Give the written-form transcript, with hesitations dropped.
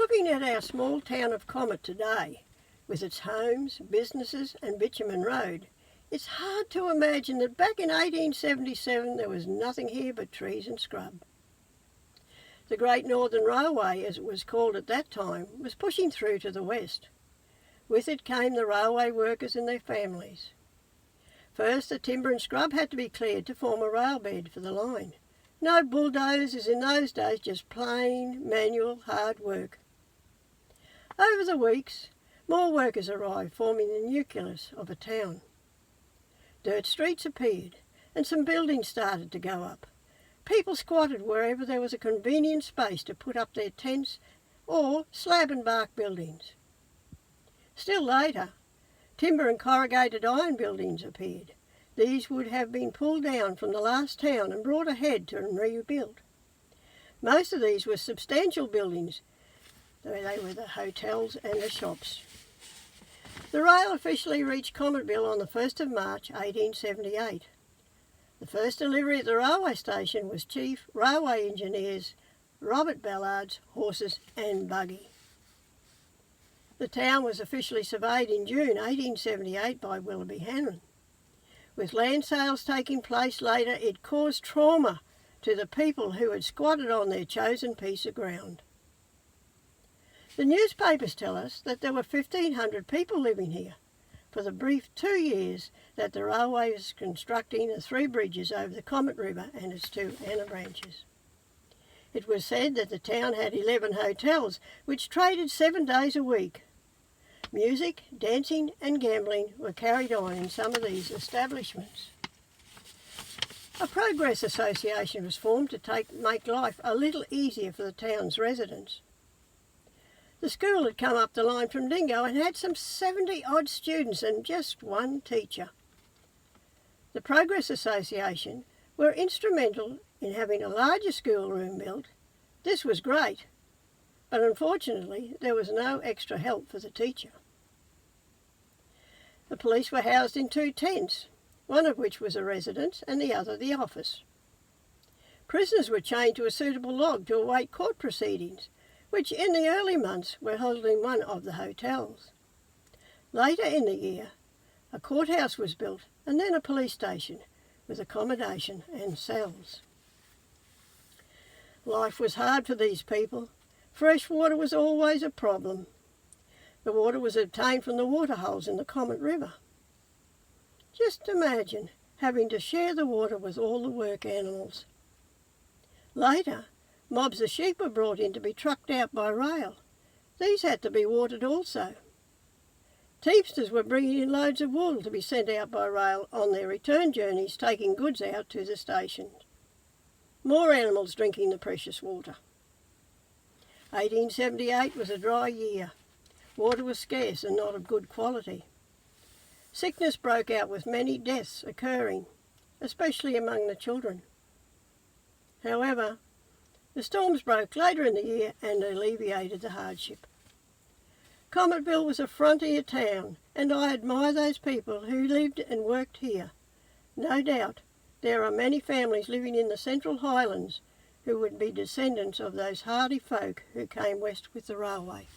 Looking at our small town of Comet today, with its homes, businesses and bitumen road, it's hard to imagine that back in 1877 there was nothing here but trees and scrub. The Great Northern Railway, as it was called at that time, was pushing through to the west. With it came the railway workers and their families. First, the timber and scrub had to be cleared to form a rail bed for the line. No bulldozers in those days, just plain, manual, hard work. Over the weeks, more workers arrived, forming the nucleus of a town. Dirt streets appeared, and some buildings started to go up. People squatted wherever there was a convenient space to put up their tents or slab and bark buildings. Still later, timber and corrugated iron buildings appeared. These would have been pulled down from the last town and brought ahead to rebuilt. Most of these were substantial buildings. They were the hotels and the shops. The rail officially reached Cometville on the 1st of March 1878. The first delivery at the railway station was Chief Railway Engineers Robert Ballard's horses and buggy. The town was officially surveyed in June 1878 by Willoughby Hannon. With land sales taking place later, it caused trauma to the people who had squatted on their chosen piece of ground. The newspapers tell us that there were 1,500 people living here for the brief 2 years that the railway was constructing the 3 bridges over the Comet River and its 2 Anna branches. It was said that the town had 11 hotels which traded 7 days a week. Music, dancing and gambling were carried on in some of these establishments. A progress association was formed to make life a little easier for the town's residents. The school had come up the line from Dingo and had some 70-odd students and just 1 teacher. The Progress Association were instrumental in having a larger schoolroom built. This was great, but unfortunately there was no extra help for the teacher. The police were housed in 2 tents, one of which was a residence and the other the office. Prisoners were chained to a suitable log to await court proceedings, which in the early months were held in one of the hotels. Later in the year, a courthouse was built and then a police station with accommodation and cells. Life was hard for these people. Fresh water was always a problem. The water was obtained from the waterholes in the Comet River. Just imagine having to share the water with all the work animals. Later, mobs of sheep were brought in to be trucked out by rail. These had to be watered also. Teamsters were bringing in loads of wool to be sent out by rail on their return journeys, taking goods out to the stations. More animals drinking the precious water. 1878 was a dry year. Water was scarce and not of good quality. Sickness broke out with many deaths occurring, especially among the children. However, the storms broke later in the year and alleviated the hardship. Cometville was a frontier town, and I admire those people who lived and worked here. No doubt there are many families living in the Central Highlands who would be descendants of those hardy folk who came west with the railway.